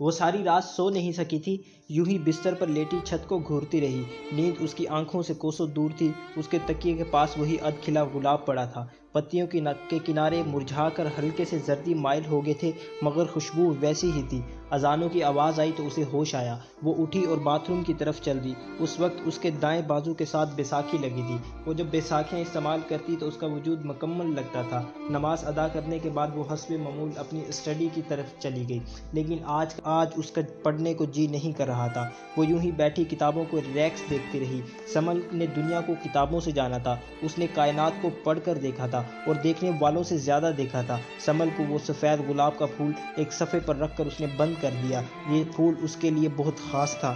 وہ ساری رات سو نہیں سکی تھی، یوں ہی بستر پر لیٹی چھت کو گھورتی رہی۔ نیند اس کی آنکھوں سے کوسوں دور تھی۔ اس کے تکیے کے پاس وہی ادھ کھلا گلاب پڑا تھا۔ پتیوں کے کنارے مرجھا کر ہلکے سے زردی مائل ہو گئے تھے، مگر خوشبو ویسی ہی تھی۔ اذانوں کی آواز آئی تو اسے ہوش آیا۔ وہ اٹھی اور باتھ روم کی طرف چل دی۔ اس وقت اس کے دائیں بازو کے ساتھ بیساکھی لگی تھی۔ وہ جب بیساکھیاں استعمال کرتی تو اس کا وجود مکمل لگتا تھا۔ نماز ادا کرنے کے بعد وہ حسب معمول اپنی اسٹڈی کی طرف چلی گئی، لیکن آج اس کا پڑھنے کو جی نہیں کر رہا تھا۔ وہ یوں ہی بیٹھی کتابوں کو ریکس دیکھتی رہی۔ سمل نے دنیا کو کتابوں سے جانا تھا۔ اس نے کائنات کو پڑھ کر دیکھا تھا اور دیکھنے والوں سے زیادہ دیکھا تھا۔ سمل کو وہ سفید گلاب کا پھول ایک صفحے پر رکھ کر اس نے بند کر دیا۔ یہ پھول اس کے لیے بہت خاص تھا۔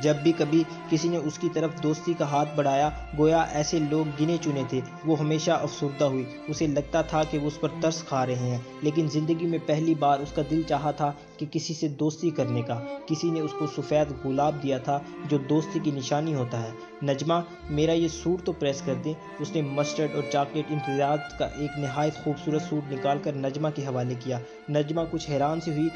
جب بھی کبھی کسی نے اس کی طرف دوستی کا ہاتھ بڑھایا، گویا ایسے لوگ گنے چنے تھے۔ وہ ہمیشہ افسردہ ہوئی۔ اسے لگتا تھا کہ وہ اس پر ترس کھا رہے ہیں، لیکن زندگی میں پہلی بار اس کا دل چاہا تھا کہ کسی سے دوستی کرنے کا۔ کسی نے اس کو سفید گلاب دیا تھا جو دوستی کی نشانی ہوتا ہے۔ نجمہ، میرا یہ سوٹ تو پریس کر دیں۔ اس نے مسٹرڈ اور چاکلیٹ امتزاج کا ایک نہایت خوبصورت سوٹ نکال کر نجمہ کے حوالے کیا۔ نجمہ کچھ حیران سی ہوئی،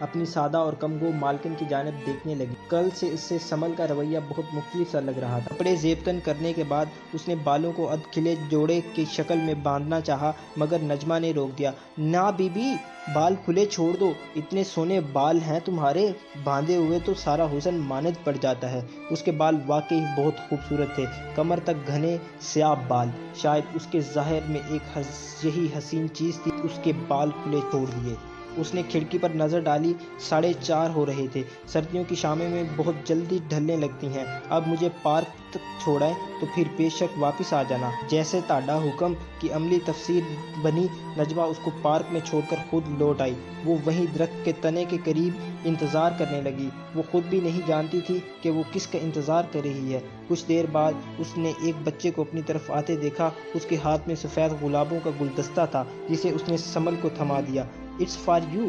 اپنی سادہ اور کم گو مالکن کی جانب دیکھنے لگی۔ کل سے اس سے سمل کا رویہ بہت مختلف سا لگ رہا تھا۔ کپڑے زیب تن کرنے کے بعد اس نے بالوں کو ادھ کھلے جوڑے کی شکل میں باندھنا چاہا، مگر نجمہ نے روک دیا۔ نہ بی بی، بال کھلے چھوڑ دو، اتنے سونے بال ہیں تمہارے، باندھے ہوئے تو سارا حسن ماند پڑ جاتا ہے۔ اس کے بال واقعی بہت خوبصورت تھے، کمر تک گھنے سیاہ بال۔ شاید اس کے ظاہر میں ایک یہی حسین چیز تھی، اس کے بال کھلے چھوڑ دیے۔ اس نے کھڑکی پر نظر ڈالی۔ 4:30 ہو رہے تھے۔ سردیوں کی شامیں میں بہت جلدی ڈھلنے لگتی ہیں۔ اب مجھے پارک تک چھوڑائیں تو پھر بے شک واپس آ جانا، جیسے تاڈا حکم کی عملی تفسیر بنی۔ نجمہ اس کو پارک میں چھوڑ کر خود لوٹ آئی۔ وہ وہیں درخت کے تنے کے قریب انتظار کرنے لگی۔ وہ خود بھی نہیں جانتی تھی کہ وہ کس کا انتظار کر رہی ہے۔ کچھ دیر بعد اس نے ایک بچے کو اپنی طرف آتے دیکھا۔ اس کے ہاتھ میں سفید گلابوں کا گلدستہ تھا، جسے اس نے سمل کو تھما دیا۔ اٹس فار یو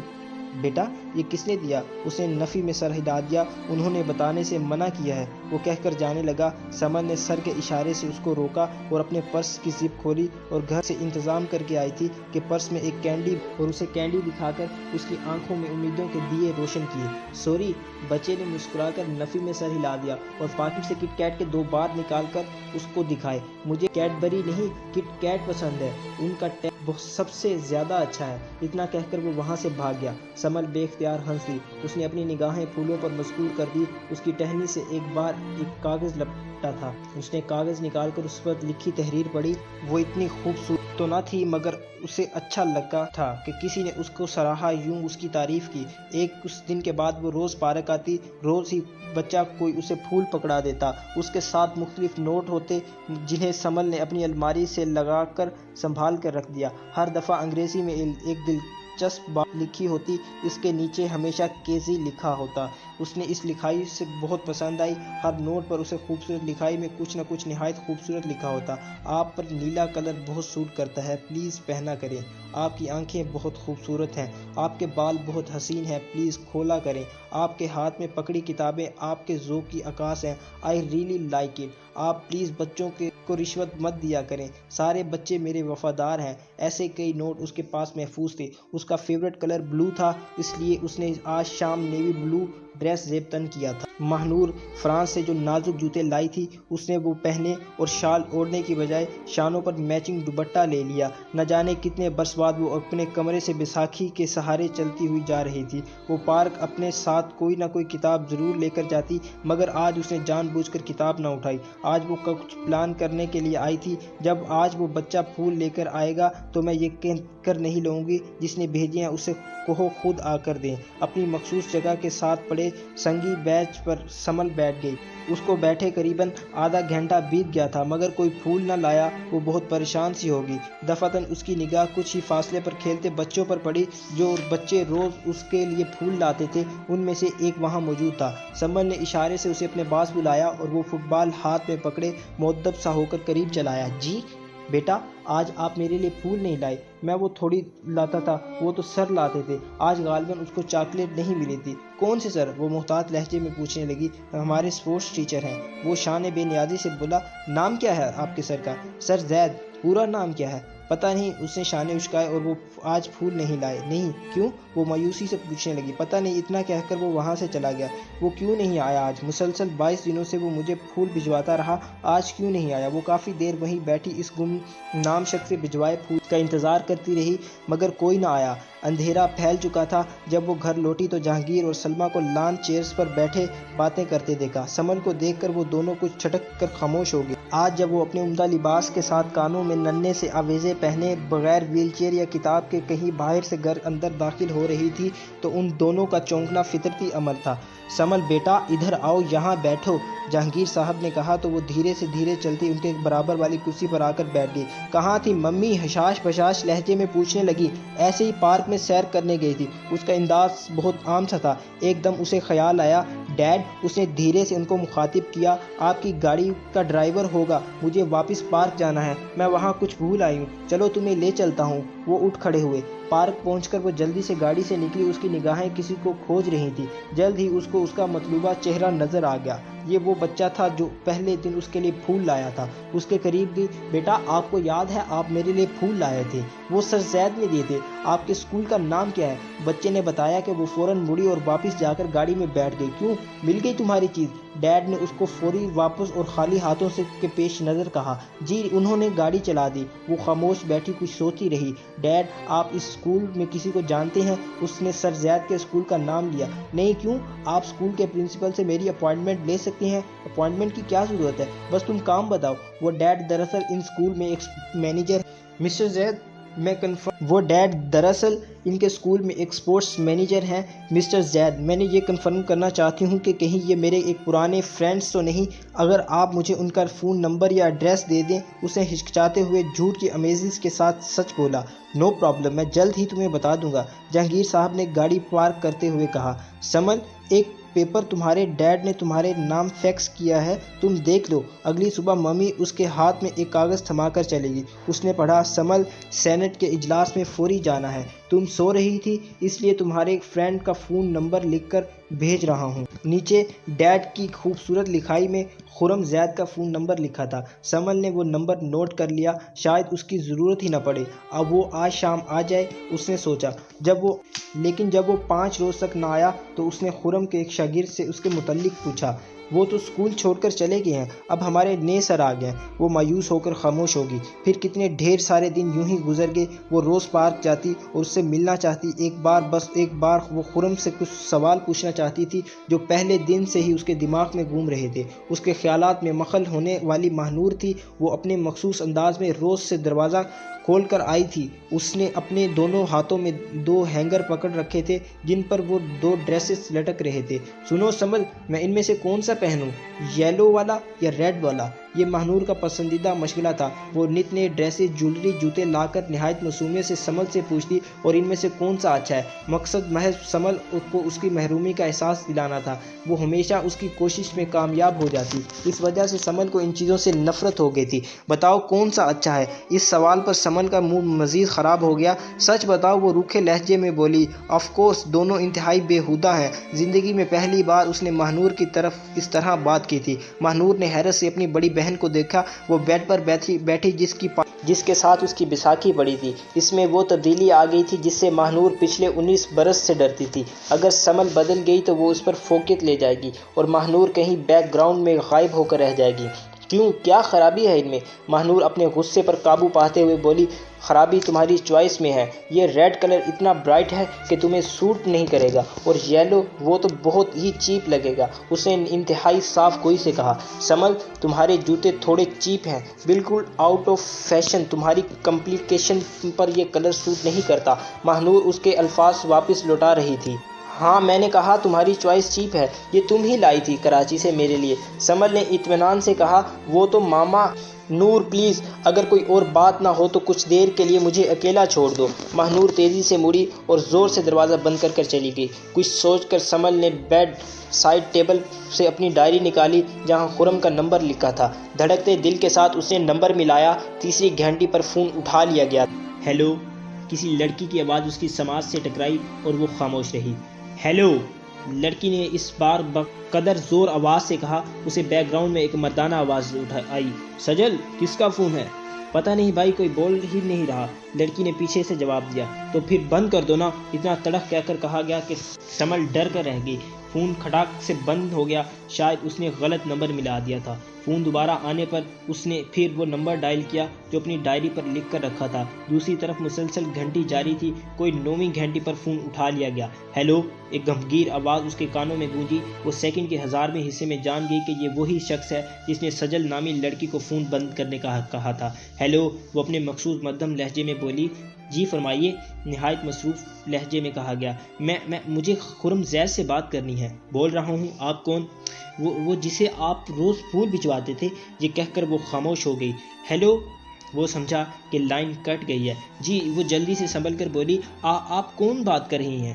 بیٹا، یہ کس نے دیا؟ اس نے نفی میں سر ہلا دیا۔ انہوں نے بتانے سے منع کیا ہے، وہ کہہ کر جانے لگا۔ سمل نے سر کے اشارے سے اس کو روکا اور اپنے پرس کی زپ کھولی اور گھر سے انتظام کر کے آئی تھی کہ پرس میں ایک کینڈی، اور اسے کینڈی دکھا کر اس کی آنکھوں میں امیدوں کے دیے روشن کیے۔ سوری، بچے نے مسکرا کر نفی میں سر ہلا دیا اور پاکٹ سے کٹ کیٹ کے 2 بار نکال کر اس کو دکھائے۔ مجھے کیڈبری نہیں، کٹ کیٹ پسند ہے، ان کا ٹیسٹ سب سے زیادہ اچھا ہے۔ اتنا کہہ کر وہ وہاں سے بھاگ گیا۔ سمل بے اختیار ہنس دی۔ اس نے اپنی نگاہیں پھولوں پر مذکور کر دی۔ اس کی ٹہنی سے ایک بار ایک کاغذ لپٹا تھا۔ اس نے کاغذ نکال کر اس پر لکھی تحریر پڑھی۔ وہ اتنی خوبصورت تو نہ تھی، مگر اسے اچھا لگا تھا کہ کسی نے اس کو سراہا، یوں اس کی تعریف کی۔ کچھ دن کے بعد وہ روز پارک آتی۔ روز ہی بچہ کوئی اسے پھول پکڑا دیتا۔ اس کے ساتھ مختلف نوٹ ہوتے، جنہیں سمل نے اپنی الماری سے لگا کر سنبھال کر رکھ دیا۔ ہر دفعہ انگریزی میں ایک دلچسپ بات لکھی ہوتی، اس کے نیچے ہمیشہ کیزی لکھا ہوتا۔ اس نے اس لکھائی سے بہت پسند آئی۔ ہر نوٹ پر اسے خوبصورت لکھائی میں کچھ نہ کچھ نہایت خوبصورت لکھا ہوتا۔ آپ پر نیلا کلر بہت سوٹ کرتا ہے، پلیز پہنا کریں۔ آپ کی آنکھیں بہت خوبصورت ہیں۔ آپ کے بال بہت حسین ہیں، پلیز کھولا کریں۔ آپ کے ہاتھ میں پکڑی کتابیں آپ کے ذوق کی عکاس ہیں، آئی ریئلی لائک اٹ۔ آپ پلیز بچوں کو رشوت مت دیا کریں، سارے بچے میرے وفادار ہیں۔ ایسے کئی نوٹ اس کے پاس محفوظ تھے۔ اس کا فیورٹ کلر بلو تھا، اس لیے اس نے آج شام نیوی بلو ڈریس زیب تن کیا تھا۔ ماہنور فرانس سے جو نازک جوتے لائی تھی، اس نے وہ پہنے اور شال اوڑھنے کی بجائے شانوں پر میچنگ دوپٹہ لے لیا۔ نہ جانے کتنے برس بعد وہ اپنے کمرے سے بیساکھی کے سہارے چلتی ہوئی جا رہی تھی۔ وہ پارک اپنے ساتھ کوئی نہ کوئی کتاب ضرور لے کر جاتی، مگر آج اس نے جان بوجھ کر کتاب نہ اٹھائی۔ آج وہ کچھ پلان کرنے کے لیے آئی تھی۔ جب آج وہ بچہ پھول لے کر آئے گا تو میں یہ کہہ کر نہیں لوں گی جس نے بھیجے ہیں اسے کہو خود آ کر دیں۔ اپنی مخصوص جگہ کے ساتھ پڑے سنگی بیچ پر سمل بیٹھ گئی۔ اس کو بیٹھے قریباً آدھا گھنٹہ بیت گیا تھا، مگر کوئی پھول نہ لایا۔ وہ بہت پریشان سی ہوگی۔ دفعتاً اس کی نگاہ کچھ ہی فاصلے پر کھیلتے بچوں پر پڑی، جو بچے روز اس کے لیے پھول لاتے تھے۔ ان میں سے ایک وہاں موجود تھا۔ سمل نے اشارے سے اسے اپنے پاس بلایا اور وہ فٹ بال ہاتھ میں پکڑے مؤدب سا ہو کر قریب چلایا۔ جی بیٹا، آج آپ میرے لیے پھول نہیں لائے؟ میں وہ تھوڑی لاتا تھا، وہ تو سر لاتے تھے۔ آج غالباً اس کو چاکلیٹ نہیں ملی تھی۔ کون سے سر؟ وہ محتاط لہجے میں پوچھنے لگی۔ ہمارے سپورٹس ٹیچر ہیں۔ وہ شان بے نیازی سے بولا۔ نام کیا ہے آپ کے سر کا؟ سر زید۔ پورا نام کیا ہے؟ پتہ نہیں اس نے شانے اچکائے اور وہ آج پھول نہیں لائے۔ نہیں، کیوں؟ وہ مایوسی سے پوچھنے لگی۔ پتہ نہیں، اتنا کہہ کر وہ وہاں سے چلا گیا۔ وہ کیوں نہیں آیا آج؟ مسلسل 22 دنوں سے وہ مجھے پھول بھجواتا رہا، آج کیوں نہیں آیا؟ وہ کافی دیر وہیں بیٹھی اس گمنام شخص سے بھجوائے پھول کا انتظار کرتی رہی، مگر کوئی نہ آیا۔ اندھیرا پھیل چکا تھا۔ جب وہ گھر لوٹی تو جہانگیر اور سلمیٰ کو لان چیئرز پر بیٹھے باتیں کرتے دیکھا۔ سمل کو دیکھ کر وہ دونوں کچھ چھٹک کر خاموش ہو گئے۔ آج جب وہ اپنے عمدہ لباس کے ساتھ کانوں میں ننھے سے آویزے پہنے بغیر ویل چیئر یا کتاب کے کہیں باہر سے گھر اندر داخل ہو رہی تھی تو ان دونوں کا چونکنا فطرتی عمل تھا۔ سمل بیٹا ادھر آؤ، یہاں بیٹھو، جہانگیر صاحب نے کہا تو وہ دھیرے سے دھیرے چلتی ان کے برابر والی کرسی پر آ کر بیٹھ گئی۔ کہاں تھی ممی؟ حشاش بشاش لہجے میں پوچھنے لگی۔ ایسے ہی پارک میں سیر کرنے گئی تھی۔ اس کا انداز بہت عام سا تھا۔ ایک دم اسے خیال آیا، ڈیڈ، اس نے دھیرے سے ان کو مخاطب کیا، آپ کی گاڑی کا ڈرائیور ہوگا، مجھے واپس پارک جانا ہے، میں وہاں کچھ بھول آئی ہوں، چلو تمہیں لے چلتا ہوں۔ وہ اٹھ کھڑے ہوئے۔ پارک پہنچ کر وہ جلدی سے گاڑی سے نکلی۔ اس کی نگاہیں کسی کو کھوج رہی تھیں۔ جلد ہی اس کو اس کا مطلوبہ چہرہ نظر آ گیا۔ یہ وہ بچہ تھا جو پہلے دن اس کے لیے پھول لایا تھا۔ اس کے قریب گئی۔ بیٹا، آپ کو یاد ہے آپ میرے لیے پھول لائے تھے؟ وہ سر زید نے دیے تھے۔ آپ کے اسکول کا نام کیا ہے؟ بچے نے بتایا کہ وہ فوراً مڑی اور واپس جا کر گاڑی میں بیٹھ گئی۔ کیوں، مل گئی تمہاری چیز؟ ڈیڈ نے اس کو فوری واپس اور خالی ہاتھوں سے کے پیش نظر کہا۔ جی، انہوں نے گاڑی چلا دی۔ وہ خاموش بیٹھی کچھ سوچتی رہی۔ ڈیڈ، آپ اس اسکول میں کسی کو جانتے ہیں؟ اس نے سر زید کے اسکول کا نام لیا۔ نہیں، کیوں؟ آپ اسکول کے پرنسپل سے میری اپوائنٹمنٹ لے سکتی ہیں۔ اپوائنٹمنٹ کی کیا ضرورت ہے؟ بس تم کام بتاؤ۔ وہ ڈیڈ دراصل ان اسکول میں ایک مینیجر مسٹر زید، میں کنفرم وہ ڈیڈ دراصل ان کے اسکول میں ایک اسپورٹس مینیجر ہیں مسٹر زید۔ میں نے یہ کنفرم کرنا چاہتی ہوں کہ کہیں یہ میرے ایک پرانے فرینڈس تو نہیں۔ اگر آپ مجھے ان کا فون نمبر یا ایڈریس دے دیں۔ اس نے ہچکچاتے ہوئے جھوٹ کی امیزش کے ساتھ سچ بولا۔ نو پرابلم، میں جلد ہی تمہیں بتا دوں گا، جہانگیر صاحب نے گاڑی پارک کرتے ہوئے کہا۔ سمل، ایک پیپر تمہارے ڈیڈ نے تمہارے نام فیکس کیا ہے، تم دیکھ لو۔ اگلی صبح ممی اس کے ہاتھ میں ایک کاغذ تھما کر چلے گی۔ اس نے پڑھا، سمل، سینٹ کے اجلاس میں فوری جانا ہے، تم سو رہی تھی اس لیے تمہارے ایک فرینڈ کا فون نمبر لکھ کر بھیج رہا ہوں۔ نیچے ڈیڈ کی خوبصورت لکھائی میں خرم زید کا فون نمبر لکھا تھا۔ سمل نے وہ نمبر نوٹ کر لیا، شاید اس کی ضرورت ہی نہ پڑے، اب وہ آج شام آ جائے، اس نے سوچا۔ لیکن جب وہ 5 روز تک نہ آیا تو اس نے خرم کے ایک شاگرد سے اس کے متعلق پوچھا۔ وہ تو اسکول چھوڑ کر چلے گئے ہیں، اب ہمارے نئے سر آ گئے ہیں۔ وہ مایوس ہو کر خاموش ہوگی۔ پھر کتنے ڈھیر سارے دن یوں ہی گزر گئے۔ وہ روز پارک جاتی اور اس سے ملنا چاہتی، بس ایک بار وہ خرم سے کچھ سوال پوچھنا چاہتی تھی جو پہلے دن سے ہی اس کے دماغ میں گھوم رہے تھے۔ اس کے خیالات میں مخل ہونے والی ماہنور تھی۔ وہ اپنے مخصوص انداز میں روز سے دروازہ کھول کر آئی تھی۔ اس نے اپنے دونوں ہاتھوں میں 2 ہینگر پکڑ رکھے تھے جن پر وہ 2 ڈریسز لٹک رہے تھے۔ سنو سمل، میں ان میں سے کون سا پہنوں، یلو والا یا ریڈ والا؟ یہ ماہنور کا پسندیدہ مشغلہ تھا۔ وہ نت نئے ڈریسز، جولری، جوتے لا کر نہایت معصومیت سے سمل سے پوچھتی، اور ان میں سے کون سا اچھا ہے؟ مقصد محض سمل کو اس کی محرومی کا احساس دلانا تھا۔ وہ ہمیشہ اس کی کوشش میں کامیاب ہو جاتی، اس وجہ سے سمل کو ان چیزوں سے نفرت ہو گئی تھی۔ بتاؤ کون سا اچھا ہے؟ اس سوال پر سمل کا موڈ مزید خراب ہو گیا۔ سچ بتاؤ، وہ روکھے لہجے میں بولی۔ آف کورس دونوں انتہائی بیہودہ ہیں۔ زندگی میں پہلی بار اس نے ماہنور کی طرف اس طرح بات کی تھی۔ ماہنور نے حیرت سے اپنی بڑی بہن کو دیکھا۔ وہ بیڈ پر بیٹھی جس کے ساتھ اس کی بیساکھی پڑی تھی۔ اس میں وہ تبدیلی آ گئی تھی جس سے ماہنور پچھلے 19 برس سے ڈرتی تھی۔ اگر سمل بدل گئی تو وہ اس پر فوقیت لے جائے گی اور ماہنور کہیں بیک گراؤنڈ میں غائب ہو کر رہ جائے گی۔ کیوں، کیا خرابی ہے ان میں؟ ماہنور اپنے غصے پر قابو پاتے ہوئے بولی۔ خرابی تمہاری چوائس میں ہے۔ یہ ریڈ کلر اتنا برائٹ ہے کہ تمہیں سوٹ نہیں کرے گا، اور یلو، وہ تو بہت ہی چیپ لگے گا، اس نے انتہائی صاف گوئی سے کہا۔ سمل، تمہارے جوتے تھوڑے چیپ ہیں، بالکل آؤٹ آف فیشن، تمہاری کمپلیکیشن پر یہ کلر سوٹ نہیں کرتا۔ ماہنور اس کے الفاظ واپس لوٹا رہی تھی۔ ہاں، میں نے کہا تمہاری چوائس چیپ ہے، یہ تم ہی لائی تھی کراچی سے میرے لیے، سمل نے اطمینان سے کہا۔ وہ تو ماما۔ نور پلیز، اگر کوئی اور بات نہ ہو تو کچھ دیر کے لیے مجھے اکیلا چھوڑ دو۔ ماہنور تیزی سے مڑی اور زور سے دروازہ بند کر چلی گئی۔ کچھ سوچ کر سمل نے بیڈ سائڈ ٹیبل سے اپنی ڈائری نکالی جہاں خرم کا نمبر لکھا تھا۔ دھڑکتے دل کے ساتھ اس نے نمبر ملایا۔ تیسری گھنٹی پر فون اٹھا لیا گیا۔ ہیلو، کسی لڑکی کی آواز اس کی سماعت سے ٹکرائی اور وہ خاموش رہی۔ ہیلو، لڑکی نے اس بار بقدر زور آواز سے کہا، اسے بیک گراؤنڈ میں ایک مردانہ آواز آئی۔ سجل، کس کا فون ہے؟ پتہ نہیں بھائی کوئی بول ہی نہیں رہا، لڑکی نے پیچھے سے جواب دیا۔ تو پھر بند کر دو نا، اتنا تڑک کہہ کر کہا گیا کہ سمل ڈر کر رہ گئی۔ فون کھٹاک سے بند ہو گیا، شاید اس نے غلط نمبر ملا دیا تھا۔ فون دوبارہ آنے پر اس نے پھر وہ نمبر ڈائل کیا جو اپنی ڈائری پر لکھ کر رکھا تھا۔ دوسری طرف مسلسل گھنٹی جاری تھی، کوئی 9ویں گھنٹی پر فون اٹھا لیا گیا۔ ہیلو، ایک گمگیر آواز اس کے کانوں میں گونجی۔ وہ سیکنڈ کے 1000ویں حصے میں جان گئی کہ یہ وہی شخص ہے جس نے سجل نامی لڑکی کو فون بند کرنے کا کہا تھا۔ ہیلو، وہ اپنے مخصوص مدھم لہجے میں بولی۔ جی فرمائیے، نہایت مصروف لہجے میں کہا گیا۔ مجھے خرم زید سے بات کرنی ہے۔ بول رہا ہوں، آپ کون؟ وہ جسے آپ روز پھول بھجواتے تھے۔ یہ کہہ کر وہ خاموش ہو گئی۔ ہیلو، وہ سمجھا کہ لائن کٹ گئی ہے۔ جی، وہ جلدی سے سنبھل کر بولی۔ آپ کون بات کر رہی ہیں؟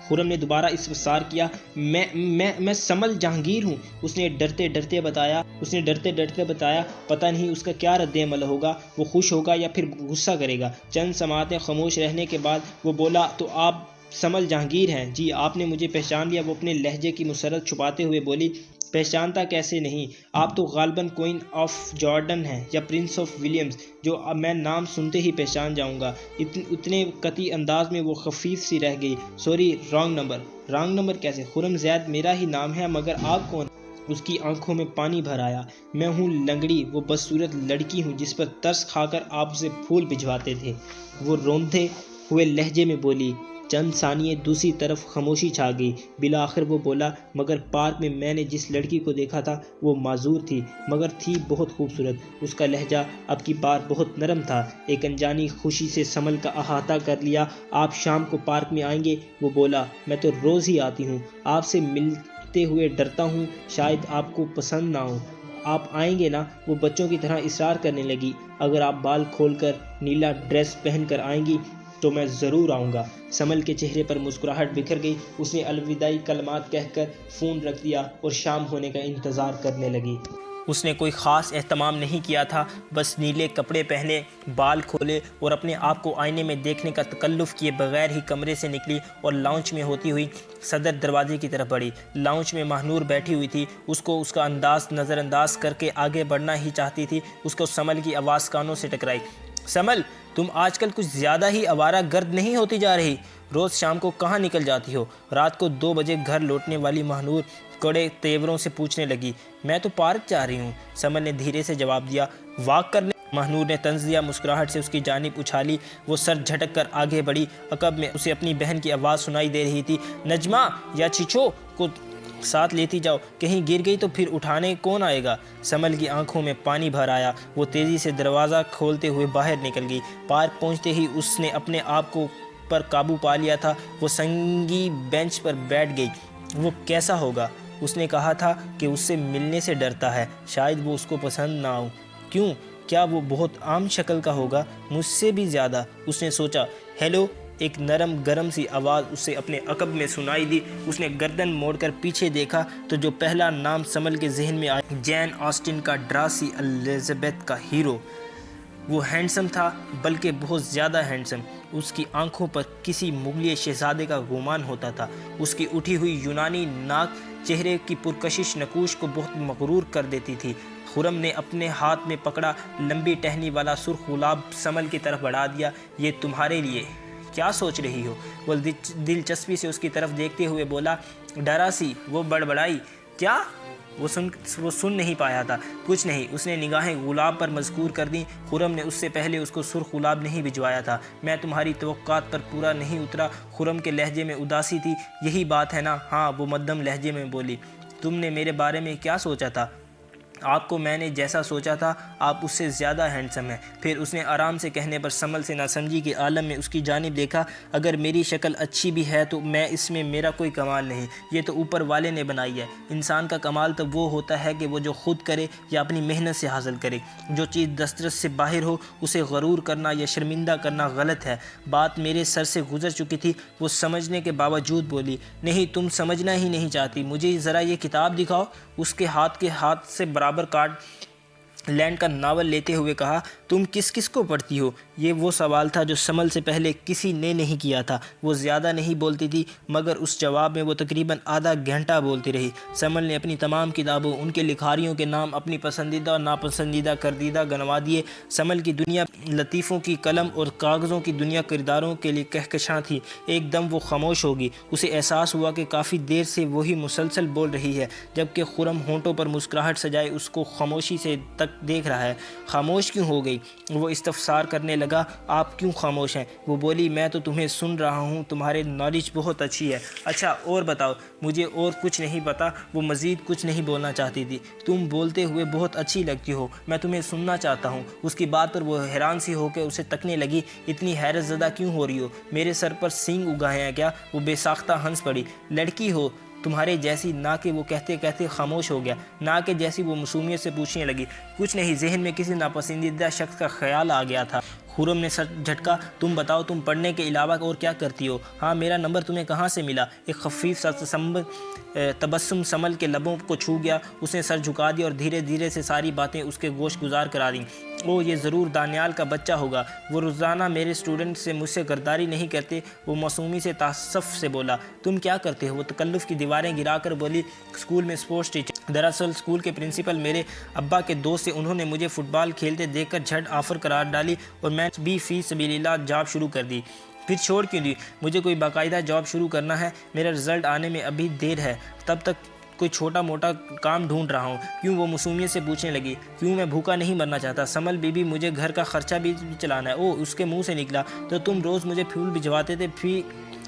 خرم نے دوبارہ استفسار کیا۔ میں سمل جہانگیر ہوں، اس نے ڈرتے ڈرتے بتایا۔ پتہ نہیں اس کا کیا رد عمل ہوگا، وہ خوش ہوگا یا پھر غصہ کرے گا۔ چند سماعتیں خاموش رہنے کے بعد وہ بولا، تو آپ سمل جہانگیر ہیں؟ جی، آپ نے مجھے پہچان لیا؟ وہ اپنے لہجے کی مسرت چھپاتے ہوئے بولی۔ پہچانتا کیسے نہیں، آپ تو غالباً کوئن آف جارڈن ہیں یا پرنس آف ولیمز، جو اب میں نام سنتے ہی پہچان جاؤں گا۔ اتنے قطعی انداز میں وہ خفیف سی رہ گئی۔ Sorry, wrong number. Wrong number کیسے؟ خرم زید میرا ہی نام ہے، مگر آپ کون؟ اس کی آنکھوں میں پانی بھر آیا۔ میں ہوں لنگڑی، وہ بدصورت لڑکی ہوں جس پر ترس کھا کر آپ اسے پھول بھجواتے تھے، وہ روندے ہوئے لہجے میں بولی۔ چند ثانیے دوسری طرف خاموشی چھا گئی۔ بالآخر وہ بولا، مگر پارک میں نے جس لڑکی کو دیکھا تھا وہ معذور تھی، مگر تھی بہت خوبصورت۔ اس کا لہجہ اب کی بار بہت نرم تھا۔ ایک انجانی خوشی سے سمل کا احاطہ کر لیا۔ آپ شام کو پارک میں آئیں گے؟ وہ بولا۔ میں تو روز ہی آتی ہوں، آپ سے ملتے ہوئے ڈرتا ہوں شاید آپ کو پسند نہ ہو۔ آپ آئیں گے نا؟ وہ بچوں کی طرح اصرار کرنے لگی۔ اگر آپ بال کھول کر نیلا ڈریس پہن کر آئیں گی تو میں ضرور آؤں گا۔ سمل کے چہرے پر مسکراہٹ بکھر گئی۔ اس نے الوداعی کلمات کہہ کر فون رکھ دیا اور شام ہونے کا انتظار کرنے لگی۔ اس نے کوئی خاص اہتمام نہیں کیا تھا، بس نیلے کپڑے پہنے، بال کھولے اور اپنے آپ کو آئینے میں دیکھنے کا تکلف کیے بغیر ہی کمرے سے نکلی اور لاؤنج میں ہوتی ہوئی صدر دروازے کی طرف بڑھی۔ لاؤنج میں ماہنور بیٹھی ہوئی تھی، اس کو اس کا انداز نظر انداز کر کے آگے بڑھنا ہی چاہتی تھی۔ اس کو سمل کی آواز کانوں سے ٹکرائی۔ سمل، تم آج کل کچھ زیادہ ہی آوارہ گرد نہیں ہوتی جا رہی؟ روز شام کو کہاں نکل جاتی ہو؟ رات کو 2 بجے گھر لوٹنے والی ماہنور کڑے تیوروں سے پوچھنے لگی۔ میں تو پارک جا رہی ہوں، سمل نے دھیرے سے جواب دیا۔ واک کرنے؟ ماہنور نے طنز دیا۔ مسکراہٹ سے اس کی جانب اچھالی، وہ سر جھٹک کر آگے بڑھی۔ عقب میں اسے اپنی بہن کی آواز سنائی دے رہی تھی۔ نجمہ یا چچو کو ساتھ لیتی جاؤ، کہیں گر گئی تو پھر اٹھانے کون آئے گا؟ سمل کی آنکھوں میں پانی بھر آیا۔ وہ تیزی سے دروازہ کھولتے ہوئے باہر نکل گئی۔ پارک پہنچتے ہی اس نے اپنے آپ کو پر قابو پا لیا تھا۔ وہ سنگی بینچ پر بیٹھ گئی۔ وہ کیسا ہوگا؟ اس نے کہا تھا کہ اس سے ملنے سے ڈرتا ہے، شاید وہ اس کو پسند نہ ہو۔ کیوں؟ کیا وہ بہت عام شکل کا ہوگا؟ مجھ سے بھی زیادہ، اس نے سوچا۔ ہیلو، ایک نرم گرم سی آواز اسے اپنے عقب میں سنائی دی۔ اس نے گردن موڑ کر پیچھے دیکھا تو جو پہلا نام سمل کے ذہن میں آیا، جین آسٹن کا ڈراسی الزبتھ کا ہیرو۔ وہ ہینڈسم تھا، بلکہ بہت زیادہ ہینڈسم۔ اس کی آنکھوں پر کسی مغلیہ شہزادے کا گمان ہوتا تھا۔ اس کی اٹھی ہوئی یونانی ناک چہرے کی پرکشش نقوش کو بہت مغرور کر دیتی تھی۔ خرم نے اپنے ہاتھ میں پکڑا لمبی ٹہنی والا سرخ گلاب سمل کی طرف بڑھا دیا۔ یہ تمہارے لیے۔ کیا سوچ رہی ہو؟ وہ دلچسپی سے اس کی طرف دیکھتے ہوئے بولا۔ ڈراسی، وہ بڑبڑائی۔ کیا؟ وہ سن نہیں پایا تھا۔ کچھ نہیں، اس نے نگاہیں گلاب پر مذکور کر دیں۔ خرم نے اس سے پہلے اس کو سرخ گلاب نہیں بھجوایا تھا۔ میں تمہاری توقعات پر پورا نہیں اترا۔ خرم کے لہجے میں اداسی تھی۔ یہی بات ہے نا؟ ہاں، وہ مدھم لہجے میں بولی۔ تم نے میرے بارے میں کیا سوچا تھا؟ آپ کو میں نے جیسا سوچا تھا، آپ اس سے زیادہ ہینڈسم ہیں۔ پھر اس نے آرام سے کہنے پر سمل سے ناسمجھی کے عالم میں اس کی جانب دیکھا۔ اگر میری شکل اچھی بھی ہے تو اس میں میرا کوئی کمال نہیں، یہ تو اوپر والے نے بنائی ہے۔ انسان کا کمال تو وہ ہوتا ہے کہ وہ جو خود کرے یا اپنی محنت سے حاصل کرے۔ جو چیز دسترس سے باہر ہو اسے غرور کرنا یا شرمندہ کرنا غلط ہے۔ بات میرے سر سے گزر چکی تھی، وہ سمجھنے کے باوجود بولی۔ نہیں، تم سمجھنا ہی نہیں چاہتی۔ مجھے ذرا یہ کتاب دکھاؤ۔ اس کے ہاتھ سے برابر کارڈ لینڈ کا ناول لیتے ہوئے کہا۔ تم کس کو پڑھتی ہو؟ یہ وہ سوال تھا جو سمل سے پہلے کسی نے نہیں کیا تھا۔ وہ زیادہ نہیں بولتی تھی مگر اس جواب میں وہ تقریباً آدھا گھنٹہ بولتی رہی۔ سمل نے اپنی تمام کتابوں، ان کے لکھاریوں کے نام، اپنی پسندیدہ اور ناپسندیدہ کردیدہ گنوا دیے۔ سمل کی دنیا لطیفوں کی قلم اور کاغذوں کی دنیا کرداروں کے لیے کہکشاں تھی۔ ایک دم وہ خاموش ہوگی۔ اسے احساس ہوا کہ کافی دیر سے وہی مسلسل بول رہی ہے، جبکہ خرم ہونٹوں پر مسکراہٹ سجائے اس کو خاموشی سے تک دیکھ رہا ہے۔ خاموش کیوں ہو گئی؟ وہ استفسار کرنے لگا۔ آپ کیوں خاموش ہیں؟ وہ بولی، میں تو تمہیں سن رہا ہوں، تمہاری نالج بہت اچھی ہے۔ اچھا اور بتاؤ۔ مجھے اور کچھ نہیں پتا۔ وہ مزید کچھ نہیں بولنا چاہتی تھی۔ تم بولتے ہوئے بہت اچھی لگتی ہو، میں تمہیں سننا چاہتا ہوں۔ اس کی بات پر وہ حیران سی ہو کے اسے تکنے لگی۔ اتنی حیرت زدہ کیوں ہو رہی ہو؟ میرے سر پر سینگ اگائے ہیں کیا؟ وہ بے ساختہ ہنس پڑی۔ لڑکی ہو تمہارے جیسی نہ کہ وہ کہتے کہتے خاموش ہو گیا۔ نہ کہ جیسی وہ معصومیت سے پوچھنے لگی۔ کچھ نہیں، ذہن میں کسی ناپسندیدہ شخص کا خیال آ گیا تھا۔ خرم نے سر جھٹکا۔ تم بتاؤ، تم پڑھنے کے علاوہ اور کیا کرتی ہو؟ ہاں، میرا نمبر تمہیں کہاں سے ملا؟ ایک خفیف سا تبسم سمل کے لبوں کو چھو گیا۔ اس نے سر جھکا دیا اور دھیرے دھیرے سے ساری باتیں اس کے گوش گزار کرا دیں۔ او، یہ ضرور دانیال کا بچہ ہوگا۔ وہ روزانہ میرے اسٹوڈنٹ سے مجھ سے غداری نہیں کرتے۔ وہ معصومی سے تعصف سے بولا۔ تم کیا کرتے ہو؟ وہ تکلف کی دیواریں گرا کر بولی، اسکول میں اسپورٹس ٹیچر۔ دراصل اسکول کے پرنسپل میرے ابا کے دوست سے انہوں نے مجھے فٹ بال کھیلتے دیکھ کر جھٹ آفر قرار ڈالی اور میں بھی فی سبیل اللہ جاب شروع کر دی۔ پھر چھوڑ کیوں دی؟ مجھے کوئی باقاعدہ جاب شروع کرنا ہے۔ میرا رزلٹ آنے میں ابھی دیر ہے، تب تک کوئی چھوٹا موٹا کام ڈھونڈ رہا ہوں۔ کیوں؟ وہ معصومیت سے پوچھنے لگی۔ کیوں؟ میں بھوکا نہیں مرنا چاہتا سمل بی بی، مجھے گھر کا خرچہ بھی چلانا ہے۔ او، اس کے منہ سے نکلا، تو تم روز مجھے پھول بھجواتے تھے،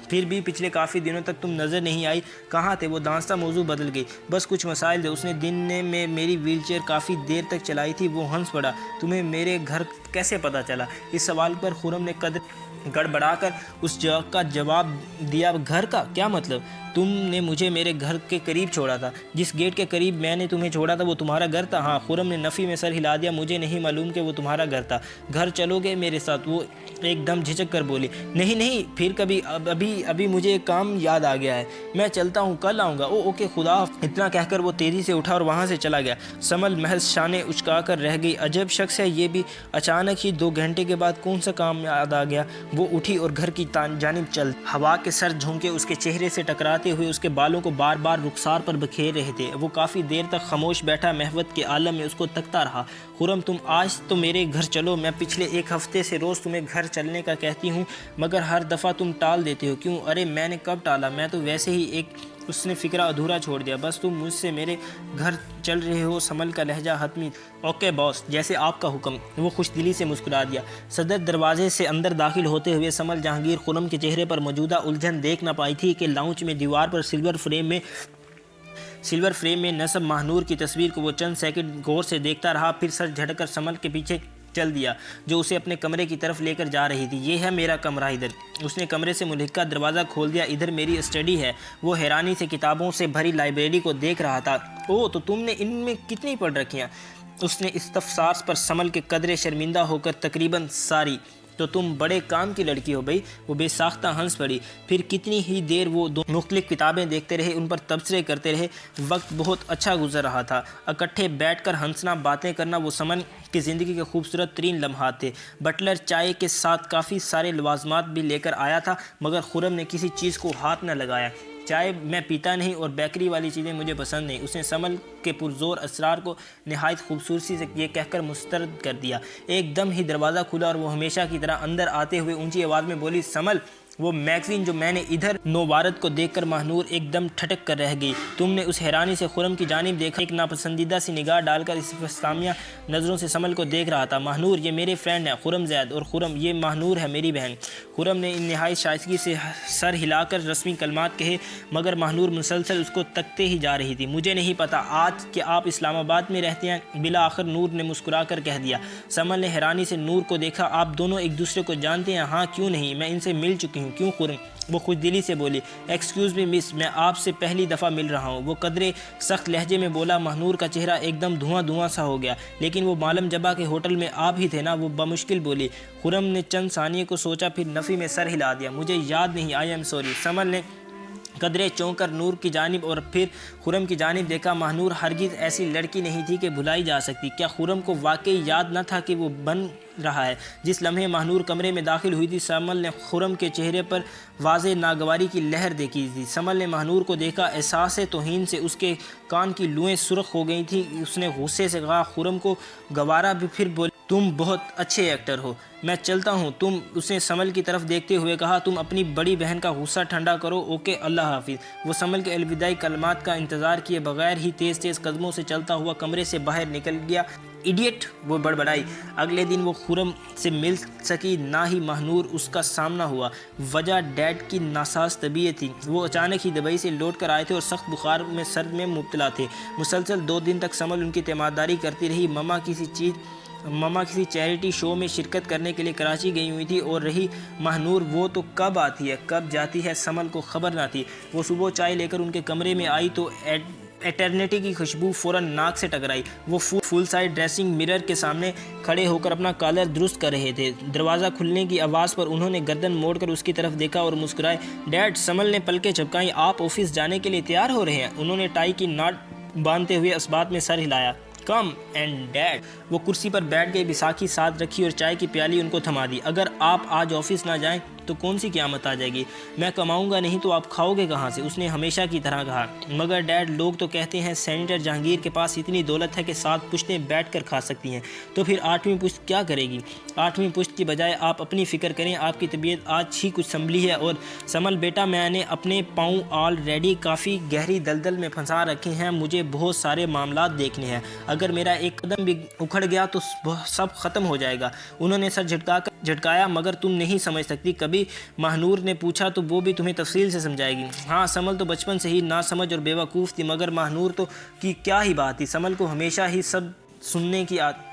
پھر بھی پچھلے کافی دنوں تک تم نظر نہیں آئی، کہاں تھے؟ وہ دانستہ موضوع بدل گئی۔ بس کچھ مسائل تھے، اس نے دن میں میری ویل چیئر کافی دیر تک چلائی تھی۔ وہ ہنس پڑا۔ تمہیں میرے گھر کیسے پتہ چلا؟ اس سوال پر خرم نے قدر گڑبڑا کر اس کا جواب دیا۔ گھر کا کیا مطلب؟ تم نے مجھے میرے گھر کے قریب چھوڑا تھا۔ جس گیٹ کے قریب میں نے تمہیں چھوڑا تھا وہ تمہارا گھر تھا؟ ہاں، خرم نے نفی میں سر ہلا دیا۔ مجھے نہیں معلوم کہ وہ تمہارا گھر تھا۔ گھر چلو گے میرے ساتھ؟ وہ ایک دم جھجک کر بولی۔ نہیں، پھر کبھی، ابھی مجھے ایک کام یاد آ گیا ہے، میں چلتا ہوں، کل آؤں گا۔ اوکے، خدا حافظ۔ اتنا کہہ کر وہ تیزی سے اٹھا اور وہاں سے چلا گیا۔ سمل محض شانے اچکا کر رہ گئی۔ عجب شخص ہے یہ بھی، اچانک ہی 2 گھنٹے کے بعد کون سا کام یاد آ گیا؟ وہ اٹھی اور گھر کی جانب چل۔ ہوا کے سر جھونکے اس کے چہرے سے ٹکراتے ہوئے اس کے بالوں کو بار بار رخسار پر بکھیر رہے تھے۔ وہ کافی دیر تک خاموش بیٹھا محوت کے عالم میں اس کو تکتا رہا۔ خرم، تم آج تو میرے گھر چلو۔ میں پچھلے 1 ہفتے سے روز تمہیں گھر چلنے کا کہتی ہوں مگر ہر دفعہ تم ٹال دیتے ہو، کیوں؟ ارے میں نے کب ٹالا؟ میں تو ویسے ہی ایک اس نے فکرہ ادھورا چھوڑ دیا۔ بس تم مجھ سے میرے گھر چل رہے ہو؟ سمل کا لہجہ حتمی۔ اوکے باس، جیسے آپ کا حکم۔ وہ خوش دلی سے مسکرا دیا۔ صدر دروازے سے اندر داخل ہوتے ہوئے سمل جہانگیر خرم کے چہرے پر موجودہ الجھن دیکھ نہ پائی تھی کہ لاؤنج میں دیوار پر سلور فریم میں نصب ماہنور کی تصویر کو وہ چند سیکنڈ غور سے دیکھتا رہا، پھر سر جھٹک کر سمل کے پیچھے چل دیا جو اسے اپنے کمرے کی طرف لے کر جا رہی تھی۔ یہ ہے میرا کمرہ، ادھر۔ اس نے کمرے سے ملحقہ دروازہ کھول دیا۔ ادھر میری اسٹڈی ہے۔ وہ حیرانی سے کتابوں سے بھری لائبریری کو دیکھ رہا تھا۔ او، تو تم نے ان میں کتنی پڑھ رکھی ہیں؟ اس نے استفسار پر سمل کے قدرے شرمندہ ہو کر تقریباً ساری۔ تو تم بڑے کام کی لڑکی ہو بھائی۔ وہ بے ساختہ ہنس پڑی۔ پھر کتنی ہی دیر وہ 2 مختلف کتابیں دیکھتے رہے، ان پر تبصرے کرتے رہے۔ وقت بہت اچھا گزر رہا تھا۔ اکٹھے بیٹھ کر ہنسنا، باتیں کرنا وہ سمن کی زندگی کے خوبصورت ترین لمحات تھے۔ بٹلر چائے کے ساتھ کافی سارے لوازمات بھی لے کر آیا تھا مگر خرم نے کسی چیز کو ہاتھ نہ لگایا۔ چائے میں پیتا نہیں اور بیکری والی چیزیں مجھے پسند نہیں۔ اس نے سمل کے پرزور اسرار کو نہایت خوبصورتی سے یہ کہہ کر مسترد کر دیا۔ ایک دم ہی دروازہ کھلا اور وہ ہمیشہ کی طرح اندر آتے ہوئے اونچی آواز میں بولی، سمل، وہ میگزین جو میں نے ادھر نوبارت کو دیکھ کر ماہنور ایک دم ٹھٹک کر رہ گئی۔ تم نے اس حیرانی سے خرم کی جانب دیکھا۔ ایک ناپسندیدہ سی نگاہ ڈال کر استفہامیہ نظروں سے سمل کو دیکھ رہا تھا۔ ماہنور، یہ میرے فرینڈ ہیں خرم زید، اور خرم، یہ ماہنور ہے میری بہن۔ خرم نے نہایت شائستگی سے سر ہلا کر رسمی کلمات کہے مگر ماہنور مسلسل اس کو تکتے ہی جا رہی تھی۔ مجھے نہیں پتا آج کہ آپ اسلام آباد میں رہتے ہیں، بالآخر نور نے مسکرا کر کہہ دیا۔ سمل نے حیرانی سے نور کو دیکھا۔ آپ دونوں ایک دوسرے کو جانتے ہیں؟ ہاں، کیوں نہیں، میں ان سے مل چکی ہوں۔ کیوں خرم؟ وہ خوش دلی سے بولی۔ ایکسکیوز می مس، میں آپ سے پہلی دفعہ مل رہا ہوں۔ وہ قدرے سخت لہجے میں بولا۔ ماہنور کا چہرہ ایک دم دھواں سا ہو گیا۔ لیکن وہ معلم جبا کے ہوٹل میں آپ ہی تھے نا؟ وہ بمشکل بولی۔ خرم نے چند ثانیے کو سوچا، پھر نفی میں سر ہلا دیا۔ مجھے یاد نہیں، آئی ایم سوری۔ سمل نے قدرے چونک کر نور کی جانب اور پھر خرم کی جانب دیکھا۔ ماہنور ہرگز ایسی لڑکی نہیں تھی کہ بھلائی جا سکتی۔ کیا خرم کو واقعی یاد نہ تھا کہ وہ بن رہا ہے؟ جس لمحے ماہنور کمرے میں داخل ہوئی تھی، سمل نے خرم کے چہرے پر واضح ناگواری کی لہر دیکھی تھی۔ سمل نے ماہنور کو دیکھا، احساس توہین سے اس کے کان کی لوئیں سرخ ہو گئی تھیں۔ اس نے غصے سے کہا، خرم کو گوارا بھی، پھر بولی، تم بہت اچھے ایکٹر ہو، میں چلتا ہوں۔ اس نے سمل کی طرف دیکھتے ہوئے کہا، تم اپنی بڑی بہن کا غصہ ٹھنڈا کرو، اوکے، اللہ حافظ۔ وہ سمل کے الوداعی کلمات کا انتظار کیے بغیر ہی تیز تیز قدموں سے چلتا ہوا کمرے سے باہر نکل گیا۔ ایڈیٹ، وہ بڑبڑائی۔ اگلے دن وہ خرم سے مل سکی، نہ ہی ماہنور اس کا سامنا ہوا۔ وجہ ڈیڈ کی ناساز طبیعت تھی۔ وہ اچانک ہی دبئی سے لوٹ کر آئے تھے اور سخت بخار میں سر میں مبتلا تھے۔ مسلسل 2 دن تک سمل ان کی تیمارداری کرتی رہی۔ مما کسی چیریٹی شو میں شرکت کرنے کے لیے کراچی گئی ہوئی تھی، اور رہی ماہنور، وہ تو کب آتی ہے کب جاتی ہے سمل کو خبر نہ تھی۔ وہ صبح چائے لے کر ان کے کمرے میں آئی تو ایٹرنیٹی کی خوشبو فوراً ناک سے ٹکرائی۔ وہ فل سائز ڈریسنگ مرر کے سامنے کھڑے ہو کر اپنا کالر درست کر رہے تھے۔ دروازہ کھلنے کی آواز پر انہوں نے گردن موڑ کر اس کی طرف دیکھا اور مسکرائے۔ ڈیڈ، سمل نے پلکیں جھپکائیں، آپ آفس جانے کے لیے تیار ہو رہے ہیں؟ انہوں نے ٹائی کی ناٹ باندھتے ہوئے اثبات میں سر ہلایا۔ Come and dead. وہ کرسی پر بیٹھ گئی، بیساکھی ساتھ رکھی اور چائے کی پیالی ان کو تھما دی۔ اگر آپ آج آفس نہ جائیں تو کون سی قیامت آ جائے گی؟ میں کماؤں گا نہیں تو آپ کھاؤ گے کہاں سے؟ اس نے ہمیشہ کی طرح کہا۔ مگر ڈیڈ، لوگ تو کہتے ہیں سینیٹر جہانگیر کے پاس اتنی دولت ہے کہ 7 پشتیں بیٹھ کر کھا سکتی ہیں، تو پھر 8ویں پشت کیا کرے گی؟ 8ویں پشت کی بجائے آپ اپنی فکر کریں۔ آپ کی طبیعت آج ہی کچھ سنبھلی ہے، اور سمل بیٹا، میں نے اپنے پاؤں آلریڈی کافی گہری دلدل میں پھنسا رکھے ہیں۔ مجھے بہت سارے معاملات دیکھنے ہیں۔ اگر میرا ایک قدم بھی اکھڑ گیا تو سب ختم ہو جائے گا۔ انہوں نے سر جھٹکایا۔ مگر تم نہیں سمجھ سکتی کبھی؟ ماہنور نے پوچھا۔ تو وہ بھی تمہیں تفصیل سے سمجھائے گی؟ ہاں، سمل تو بچپن سے ہی ناسمجھ اور بیوقوف تھی، مگر ماہنور تو کی کیا ہی بات تھی، سمل کو ہمیشہ ہی سب سننے کی عادت۔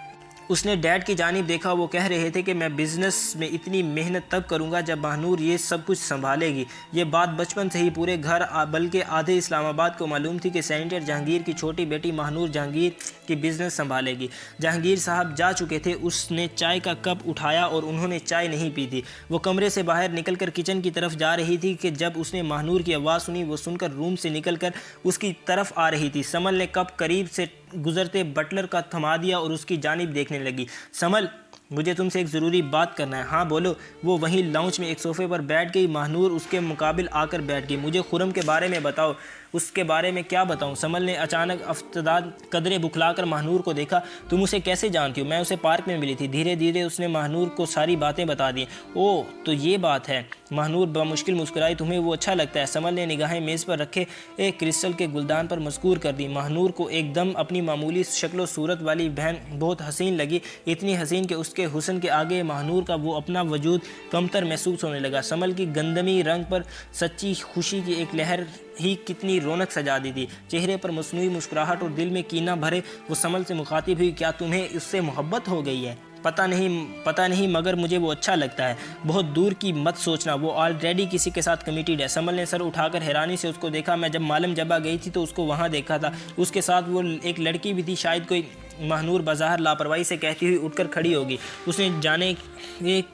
اس نے ڈیڈ کی جانب دیکھا۔ وہ کہہ رہے تھے کہ میں بزنس میں اتنی محنت تب کروں گا جب ماہنور یہ سب کچھ سنبھالے گی۔ یہ بات بچپن سے ہی پورے گھر بلکہ آدھے اسلام آباد کو معلوم تھی کہ سینیٹر جہانگیر کی چھوٹی بیٹی ماہنور جہانگیر کی بزنس سنبھالے گی۔ جہانگیر صاحب جا چکے تھے۔ اس نے چائے کا کپ اٹھایا اور انہوں نے چائے نہیں پی تھی۔ وہ کمرے سے باہر نکل کر کچن کی طرف جا رہی تھی کہ جب اس نے ماہنور کی آواز سنی۔ وہ سن کر روم سے نکل کر اس کی طرف آ رہی تھی۔ سمل نے کپ قریب سے گزرتے بٹلر کا تھما دیا اور اس کی جانب دیکھنے لگی۔ سمل، مجھے تم سے ایک ضروری بات کرنا ہے۔ ہاں بولو۔ وہ وہیں لاؤنج میں ایک صوفے پر بیٹھ گئی۔ ماہنور اس کے مقابل آ کر بیٹھ گئی۔ مجھے خرم کے بارے میں بتاؤ۔ اس کے بارے میں کیا بتاؤں؟ سمل نے اچانک افتادہ قدرے بکھلا کر ماہنور کو دیکھا۔ تم اسے کیسے جانتی ہو؟ میں اسے پارک میں ملی تھی۔ دھیرے دھیرے اس نے ماہنور کو ساری باتیں بتا دیں۔ اوہ، تو یہ بات ہے۔ ماہنور بمشکل مسکرائی۔ تمہیں وہ اچھا لگتا ہے؟ سمل نے نگاہیں میز پر رکھے ایک کرسٹل کے گلدان پر مسکور کر دی۔ ماہنور کو ایک دم اپنی معمولی شکل و صورت والی بہن بہت حسین لگی، اتنی حسین کہ اس کے حسن کے آگے ماہنور کا وہ اپنا وجود کمتر محسوس ہونے لگا۔ سمل کی گندمی رنگ پر سچی خوشی کی ایک لہر ہی کتنی رونق سجا دی تھی۔ چہرے پر مصنوعی مسکراہٹ اور دل میں کینہ بھرے وہ سمل سے مخاطب ہوئی۔ کیا تمہیں اس سے محبت ہو گئی ہے؟ پتہ نہیں، مگر مجھے وہ اچھا لگتا ہے۔ بہت دور کی مت سوچنا، وہ آلریڈی کسی کے ساتھ کمیٹیڈ ہے۔ سمل نے سر اٹھا کر حیرانی سے اس کو دیکھا۔ میں جب مالم جبہ گئی تھی تو اس کو وہاں دیکھا تھا۔ اس کے ساتھ وہ ایک لڑکی بھی تھی، شاید کوئی۔ ماہنور بظاہر لاپرواہی سے کہتی ہوئی اٹھ کر کھڑی ہوگی۔ اس نے جانے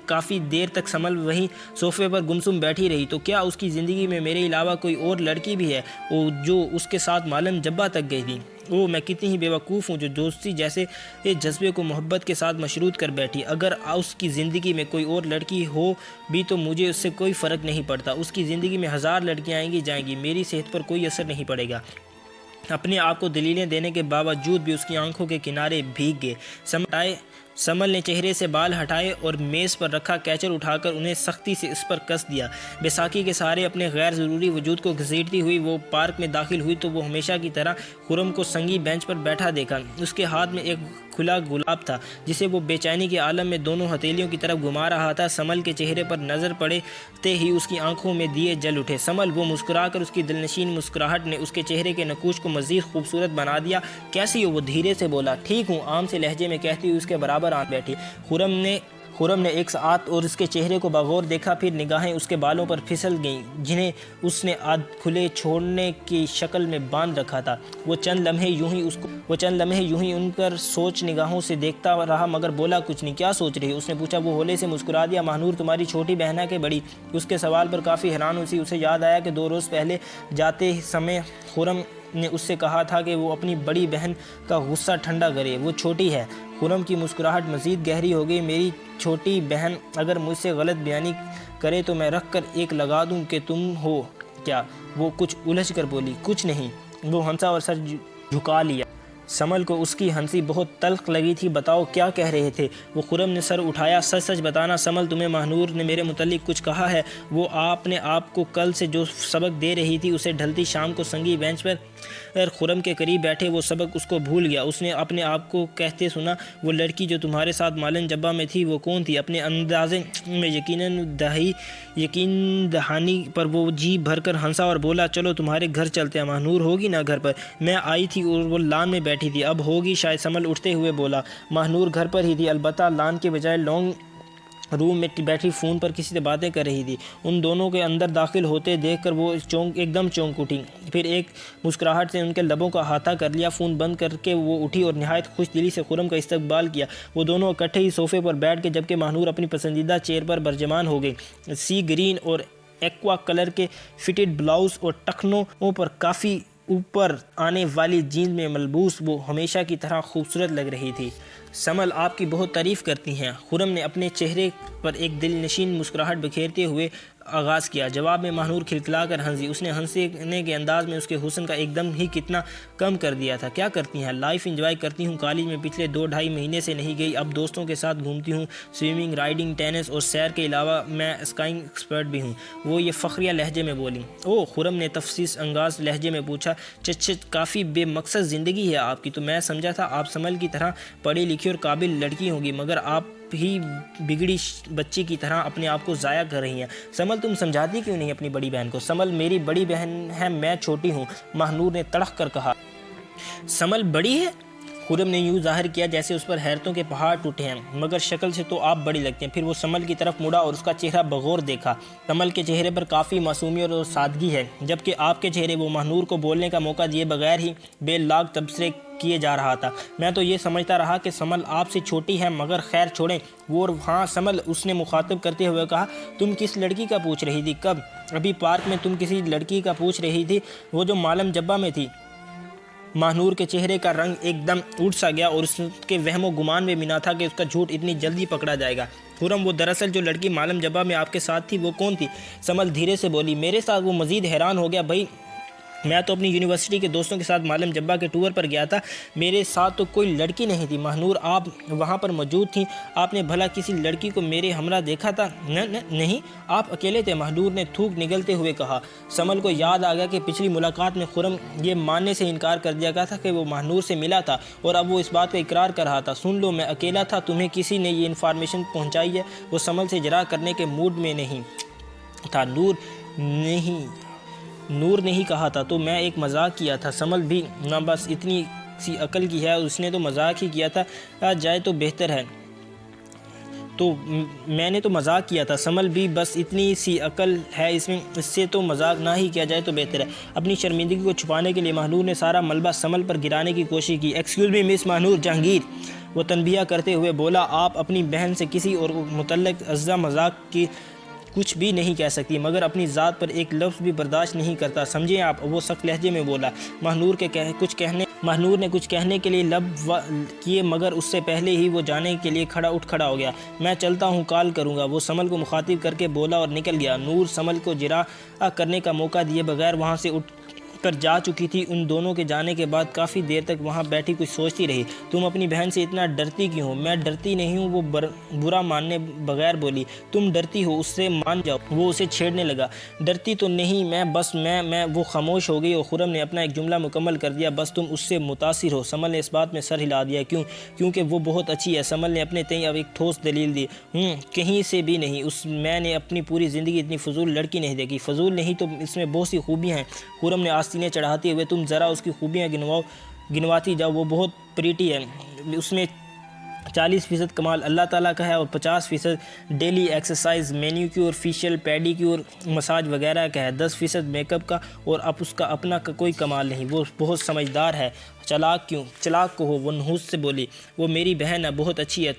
کافی دیر تک سمل وہیں صوفے پر گمسم بیٹھی رہی۔ تو کیا اس کی زندگی میں میرے علاوہ کوئی اور لڑکی بھی ہے جو اس کے ساتھ مالم جبہ تک گئی تھی؟ اوہ، میں کتنی ہی بیوقوف ہوں جو دوستی جیسے جذبے کو محبت کے ساتھ مشروط کر بیٹھی۔ اگر اس کی زندگی میں کوئی اور لڑکی ہو بھی تو مجھے اس سے کوئی فرق نہیں پڑتا۔ اس کی زندگی میں 1000 لڑکیاں آئیں گی جائیں گی، میری صحت پر کوئی اثر نہیں پڑے گا۔ اپنے آپ کو دلیلیں دینے کے باوجود بھی اس کی آنکھوں کے کنارے بھیگ گئے۔ سمل نے چہرے سے بال ہٹائے اور میز پر رکھا کیچر اٹھا کر انہیں سختی سے اس پر کس دیا۔ بیساکھی کے سہارے اپنے غیر ضروری وجود کو گھسیٹتی ہوئی وہ پارک میں داخل ہوئی تو وہ ہمیشہ کی طرح خرم کو سنگی بینچ پر بیٹھا دیکھا۔ اس کے ہاتھ میں ایک کھلا گلاب تھا جسے وہ بے چینی کے عالم میں دونوں ہتھیلیوں کی طرف گھما رہا تھا۔ سمل کے چہرے پر نظر پڑتے ہی اس کی آنکھوں میں دیے جل اٹھے۔ سمل، وہ مسکرا کر اس کی دلنشین مسکراہٹ نے اس کے چہرے کے نقوش کو مزید خوبصورت بنا دیا۔ کیسی ہو؟ وہ دھیرے سے بولا۔ ٹھیک ہوں، عام سے لہجے میں کہتی ہوئی اس کے برابر آ بیٹھی۔ خرم نے خرم نے ایک ساتھ اور اس کے چہرے کو بغور دیکھا، پھر نگاہیں اس کے بالوں پر پھسل گئیں جنہیں اس نے آدھ کھلے چھوڑنے کی شکل میں باندھ رکھا تھا۔ وہ چند لمحے یوں ہی ان پر سوچ نگاہوں سے دیکھتا رہا مگر بولا کچھ نہیں۔ کیا سوچ رہی؟ اس نے پوچھا۔ وہ ہولے سے مسکرا دیا۔ ماہنور تمہاری چھوٹی بہن ہے کہ بڑی؟ اس کے سوال پر کافی حیران ہوئی۔ اسے یاد آیا کہ 2 روز پہلے جاتے سمے خرم نے اس سے کہا تھا کہ وہ اپنی بڑی بہن کا غصہ ٹھنڈا کرے، وہ چھوٹی ہے۔ خرم کی مسکراہٹ مزید گہری ہو گئی۔ میری چھوٹی بہن اگر مجھ سے غلط بیانی کرے تو میں رکھ کر ایک لگا دوں کہ تم ہو کیا؟ وہ کچھ الجھ کر بولی۔ کچھ نہیں۔ وہ ہنسا اور سر جھکا لیا۔ سمل کو اس کی ہنسی بہت تلخ لگی تھی۔ بتاؤ کیا کہہ رہے تھے؟ وہ خرم نے سر اٹھایا۔ سچ سچ بتانا سمل، تمہیں ماہنور نے میرے متعلق کچھ کہا ہے؟ وہ اپنے آپ کو کل سے جو سبق دے رہی تھی اسے ڈھلتی شام کو سنگی بینچ پر خرم کے قریب بیٹھے وہ سبق اس کو بھول گیا۔ اس نے اپنے آپ کو کہتے سنا، وہ لڑکی جو تمہارے ساتھ مالن جبہ میں تھی وہ کون تھی؟ اپنے اندازے میں یقین دہانی پر وہ جی بھر کر ہنسا اور بولا، چلو تمہارے گھر چلتے ہیں۔ ماہنور ہوگی نا گھر پر؟ میں آئی تھی اور وہ لان میں بیٹھی تھی۔ اب ہوگی شاید۔ سمل اٹھتے ہوئے بولا۔ ماہنور گھر پر ہی تھی، البتہ لان کے بجائے لانگ روم میں بیٹھی فون پر کسی سے باتیں کر رہی تھی۔ ان دونوں کے اندر داخل ہوتے دیکھ کر وہ ایک دم چونک اٹھی، پھر ایک مسکراہٹ سے ان کے لبوں کا احاطہ کر لیا۔ فون بند کر کے وہ اٹھی اور نہایت خوش دلی سے خرم کا استقبال کیا۔ وہ دونوں اکٹھے ہی صوفے پر بیٹھ کے جبکہ ماہنور اپنی پسندیدہ چیئر پر برجمان ہو گئی۔ سی گرین اور ایکوا کلر کے فٹڈ بلاؤز اور ٹخنوں پر کافی اوپر آنے والی جینز میں ملبوس وہ ہمیشہ کی طرح خوبصورت لگ رہی تھی۔ سمل آپ کی بہت تعریف کرتی ہیں۔ خرم نے اپنے چہرے پر ایک دل نشین مسکراہٹ بکھیرتے ہوئے آغاز کیا۔ جواب میں ماہنور کھلکھلا کر ہنسی۔ اس نے ہنسنے کے انداز میں اس کے حسن کا ایک دم ہی کتنا کم کر دیا تھا۔ کیا کرتی ہیں؟ لائف انجوائے کرتی ہوں۔ کالج میں پچھلے 2-2.5 مہینے سے نہیں گئی، اب دوستوں کے ساتھ گھومتی ہوں۔ سوئمنگ، رائڈنگ، ٹینس اور سیر کے علاوہ میں اسکائنگ ایکسپرٹ بھی ہوں۔ وہ یہ فخریہ لہجے میں بولی۔ اوہ، خرم نے تفسیس انگاز لہجے میں پوچھا۔ کافی بے مقصد زندگی ہے آپ کی۔ تو میں سمجھا تھا آپ سمل کی طرح پڑھی لکھی اور قابل لڑکی ہوں گی، مگر آپ ہی بگڑی بچی کی طرح اپنے آپ کو ضائع کر رہی ہیں۔ سمل تم سمجھاتی کیوں نہیں اپنی بڑی بہن کو؟ سمل میری بڑی بہن ہے، میں چھوٹی ہوں، ماہنور نے تڑق کر کہا۔ سمل بڑی ہے؟ خرم نے یوں ظاہر کیا جیسے اس پر حیرتوں کے پہاڑ ٹوٹے ہیں۔ مگر شکل سے تو آپ بڑی لگتی ہیں۔ پھر وہ سمل کی طرف مڑا اور اس کا چہرہ بغور دیکھا۔ سمل کے چہرے پر کافی معصومیت اور سادگی ہے، جبکہ آپ کے چہرے وہ ماہنور کو بولنے کا موقع دیے بغیر ہی بے لاگ تبصرے کیے جا رہا تھا۔ میں تو یہ سمجھتا رہا کہ سمل آپ سے چھوٹی ہے، مگر خیر چھوڑیں وہ۔ ہاں سمل، اس نے مخاطب کرتے ہوئے کہا، تم کس لڑکی کا پوچھ رہی تھی؟ کب؟ ابھی پارک میں تم کسی لڑکی کا پوچھ رہی تھی، وہ جو مالم جبہ میں تھی۔ ماہنور کے چہرے کا رنگ ایک دم اٹھ سا گیا اور اس کے وہم و گمان میں بنا تھا کہ اس کا جھوٹ اتنی جلدی پکڑا جائے گا۔ خرم، وہ دراصل جو لڑکی مالم جبہ میں آپ کے ساتھ تھی وہ کون تھی؟ سمل دھیرے سے بولی۔ میرے ساتھ؟ وہ مزید حیران ہو گیا۔ بھائی میں تو اپنی یونیورسٹی کے دوستوں کے ساتھ مالم جبہ کے ٹور پر گیا تھا، میرے ساتھ تو کوئی لڑکی نہیں تھی۔ ماہنور، آپ وہاں پر موجود تھیں، آپ نے بھلا کسی لڑکی کو میرے ہمراہ دیکھا تھا؟ نہیں، آپ اکیلے تھے، ماہنور نے تھوک نگلتے ہوئے کہا۔ سمل کو یاد آ گیا کہ پچھلی ملاقات میں خرم یہ ماننے سے انکار کر دیا گیا تھا کہ وہ ماہنور سے ملا تھا، اور اب وہ اس بات کا اقرار کر رہا تھا۔ سن لو، میں اکیلا تھا، تمہیں کسی نے یہ انفارمیشن پہنچائی ہے؟ وہ سمل سے جرا کرنے کے موڈ میں نہیں تھا۔ نور نہیں کہا تھا تو میں ایک مذاق کیا تھا۔ سمل بھی نہ بس اتنی سی عقل کی ہے، اس نے تو مذاق ہی کیا تھا، جائے تو بہتر ہے۔ تو میں نے تو مذاق کیا تھا۔ سمل بھی بس اتنی سی عقل ہے اس میں، اس سے تو مذاق نہ ہی کیا جائے تو بہتر ہے۔ اپنی شرمندگی کو چھپانے کے لیے ماہنور نے سارا ملبہ سمل پر گرانے کی کوشش کی۔ ایکسکیوز می مس ماہنور، جہانگیر، وہ تنبیہ کرتے ہوئے بولا، آپ اپنی بہن سے کسی اور متعلق اجزا مذاق کی کچھ بھی نہیں کہہ سکتی، مگر اپنی ذات پر ایک لفظ بھی برداشت نہیں کرتا، سمجھیں آپ؟ وہ سخت لہجے میں بولا۔ ماہنور نے کچھ کہنے کے لیے لب کیے، مگر اس سے پہلے ہی وہ جانے کے لیے اٹھ کھڑا ہو گیا۔ میں چلتا ہوں، کال کروں گا، وہ سمل کو مخاطب کر کے بولا اور نکل گیا۔ نور سمل کو جرا کرنے کا موقع دیے بغیر وہاں سے اٹھ کر جا چکی تھی۔ ان دونوں کے جانے کے بعد کافی دیر تک وہاں بیٹھی کچھ سوچتی رہی۔ تم اپنی بہن سے اتنا ڈرتی کیوں ہو؟ میں ڈرتی نہیں ہوں، وہ برا ماننے بغیر بولی۔ تم ڈرتی ہو، اس سے مان جاؤ۔ وہ اسے چھیڑنے لگا۔ ڈرتی تو نہیں میں وہ خاموش ہو گئی اور خرم نے اپنا ایک جملہ مکمل کر دیا۔ بس تم اس سے متاثر ہو۔ سمل نے اس بات میں سر ہلا دیا۔ کیونکہ وہ بہت اچھی ہے۔ سمل نے اپنے تئیں اب ایک ٹھوس دلیل دی۔ کہیں سے بھی نہیں، میں نے اپنی پوری زندگی اتنی فضول لڑکی نہیں دیکھی۔ فضول نہیں تو اس میں بہت سی خوبیاں ہیں۔ خرم نے آستینے چڑھاتے ہوئے، تم ذرا اس کی خوبیاں گنواتی جاؤ، وہ بہت پریٹی ہے، اس میں 40% کمال اللہ تعالیٰ کا ہے اور 50% daily exercise, manicure, facial, pedicure, massage وغیرہ کا ہے، 10% میک اپ کا، اور اب اس کا اپنا کا کوئی کمال نہیں۔ وہ بہت سمجھدار ہے۔ چلاک کو ہو، وہ نحوس سے بولی۔ وہ میری بہن ہے، بہت اچھی ہے،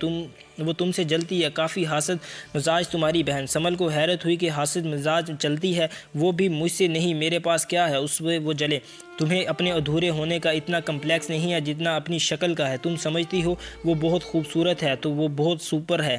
وہ تم سے جلتی ہے، کافی حاسد مزاج تمہاری بہن۔ سمل کو حیرت ہوئی کہ حاسد مزاج چلتی ہے، وہ بھی مجھ سے نہیں، میرے پاس کیا ہے اس میں وہ جلے۔ تمہیں اپنے ادھورے ہونے کا اتنا کمپلیکس نہیں ہے جتنا اپنی شکل کا ہے۔ تم سمجھتی ہو وہ بہت خوبصورت ہے تو وہ بہت سپر ہے۔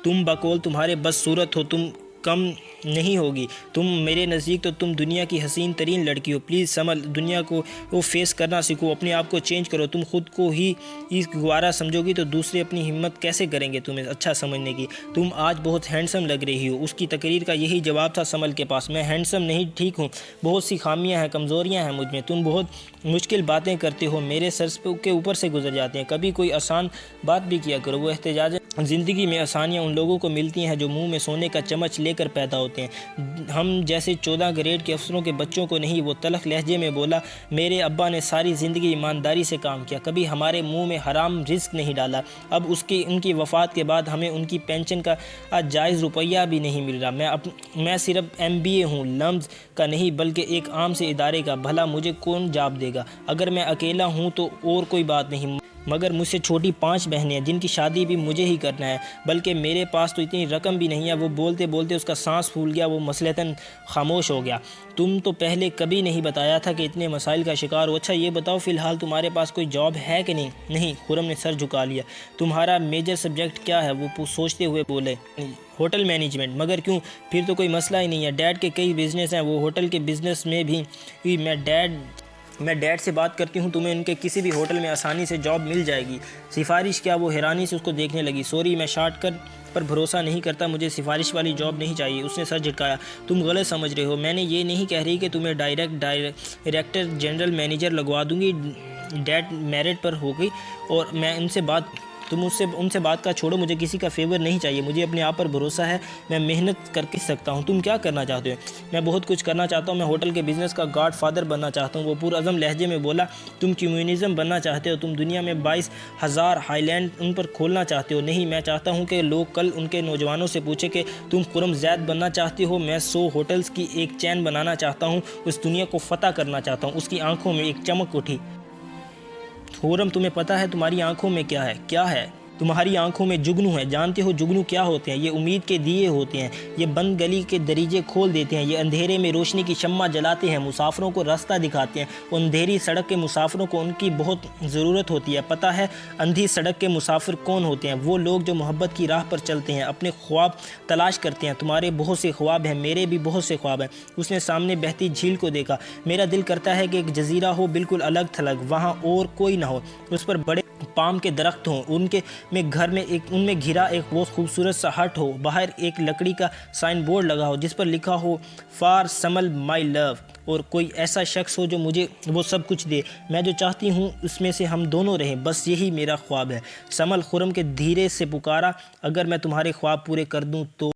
تم بقول تمہارے بس صورت ہو، تم کم نہیں ہوگی۔ تم میرے نزدیک تو تم دنیا کی حسین ترین لڑکی ہو۔ پلیز سمل، دنیا کو فیس کرنا سیکھو، اپنے آپ کو چینج کرو۔ تم خود کو ہی اس گوارا سمجھو گی تو دوسرے اپنی ہمت کیسے کریں گے تمہیں اچھا سمجھنے کی؟ تم آج بہت ہینڈسم لگ رہی ہو۔ اس کی تقریر کا یہی جواب تھا سمل کے پاس۔ میں ہینڈسم نہیں، ٹھیک ہوں، بہت سی خامیاں ہیں، کمزوریاں ہیں مجھ میں۔ تم بہت مشکل باتیں کرتے ہو، میرے سر کے اوپر سے گزر جاتے ہیں۔ کبھی کوئی آسان بات بھی کیا کرو۔ وہ احتجاج زندگی میں آسانیاں ان لوگوں کو ملتی ہیں جو منہ میں سونے کا چمچ لے کر پیدا ہوتے ہیں، ہم جیسے 14 گریڈ کے افسروں کے بچوں کو نہیں۔ وہ تلخ لہجے میں بولا، میرے ابا نے ساری زندگی ایمانداری سے کام کیا، کبھی ہمارے منہ میں حرام رزق نہیں ڈالا۔ اب ان کی وفات کے بعد ہمیں ان کی پینشن کا جائز روپیہ بھی نہیں مل رہا۔ میں صرف MBA ہوں، لمز کا نہیں بلکہ ایک عام سے ادارے کا۔ بھلا مجھے کون جاب دے گا؟ اگر میں اکیلا ہوں تو اور کوئی بات نہیں، مگر مجھ سے چھوٹی 5 بہنیں ہیں جن کی شادی بھی مجھے ہی کرنا ہے، بلکہ میرے پاس تو اتنی رقم بھی نہیں ہے۔ وہ بولتے بولتے اس کا سانس پھول گیا، وہ مصلحتاً خاموش ہو گیا۔ تم تو پہلے کبھی نہیں بتایا تھا کہ اتنے مسائل کا شکار ہو۔ اچھا یہ بتاؤ فی الحال تمہارے پاس کوئی جاب ہے کہ نہیں؟ نہیں، خرم نے سر جھکا لیا۔ تمہارا میجر سبجیکٹ کیا ہے؟ وہ سوچتے ہوئے بولے، ہوٹل مینجمنٹ۔ مگر کیوں؟ پھر تو کوئی مسئلہ ہی نہیں ہے، ڈیڈ کے کئی بزنس ہیں، وہ ہوٹل کے بزنس میں بھی میں ڈیڈ سے بات کرتی ہوں، تمہیں ان کے کسی بھی ہوٹل میں آسانی سے جاب مل جائے گی۔ سفارش کیا؟ وہ حیرانی سے اس کو دیکھنے لگی۔ سوری، میں شارٹ کٹ پر بھروسہ نہیں کرتا، مجھے سفارش والی جاب نہیں چاہیے۔ اس نے سر جھٹکایا۔ تم غلط سمجھ رہے ہو، میں نے یہ نہیں کہہ رہی کہ تمہیں ڈائریکٹر جنرل مینیجر لگوا دوں گی۔ ڈیڈ میرٹ پر ہو گئی اور میں تم ان سے بات کا چھوڑو، مجھے کسی کا فیور نہیں چاہیے، مجھے اپنے آپ پر بھروسہ ہے، میں محنت کر کے سکتا ہوں۔ تم کیا کرنا چاہتے ہو؟ میں بہت کچھ کرنا چاہتا ہوں، میں ہوٹل کے بزنس کا گاڈ فادر بننا چاہتا ہوں۔ وہ پرعزم لہجے میں بولا، تم کمیونزم بننا چاہتے ہو، تم دنیا میں 22,000 ہائی لینڈ ان پر کھولنا چاہتے ہو۔ نہیں، میں چاہتا ہوں کہ لوگ کل ان کے نوجوانوں سے پوچھیں کہ تم خرم زید بننا چاہتے ہو۔ میں 100 ہوٹلز کی ایک چین بنانا چاہتا ہوں، اس دنیا کو فتح کرنا چاہتا ہوں۔ اس کی آنکھوں میں ایک چمک اٹھی۔ خرم، تمہیں پتہ ہے تمہاری آنکھوں میں کیا ہے؟ کیا ہے؟ تمہاری آنکھوں میں جگنو ہے۔ جانتے ہو جگنو کیا ہوتے ہیں؟ یہ امید کے دیے ہوتے ہیں، یہ بند گلی کے دریجے کھول دیتے ہیں، یہ اندھیرے میں روشنی کی شمع جلاتے ہیں، مسافروں کو راستہ دکھاتے ہیں۔ اندھیری سڑک کے مسافروں کو ان کی بہت ضرورت ہوتی ہے۔ پتہ ہے اندھی سڑک کے مسافر کون ہوتے ہیں؟ وہ لوگ جو محبت کی راہ پر چلتے ہیں، اپنے خواب تلاش کرتے ہیں۔ تمہارے بہت سے خواب ہیں، میرے بھی بہت سے خواب ہیں۔ اس نے سامنے بہتی جھیل کو دیکھا۔ میرا دل کرتا ہے کہ ایک جزیرہ ہو، بالکل الگ تھلگ، وہاں اور کوئی نہ ہو، اس پر بڑے پام کے درخت ہوں، ان میں گھرا ایک بہت خوبصورت سا ہٹ ہو، باہر ایک لکڑی کا سائن بورڈ لگا ہو جس پر لکھا ہو فار سمل مائی لو، اور کوئی ایسا شخص ہو جو مجھے وہ سب کچھ دے۔ میں جو چاہتی ہوں اس میں سے ہم دونوں رہیں، بس یہی میرا خواب ہے۔ سمل خرم کے دھیرے سے پکارا، اگر میں تمہارے خواب پورے کر دوں تو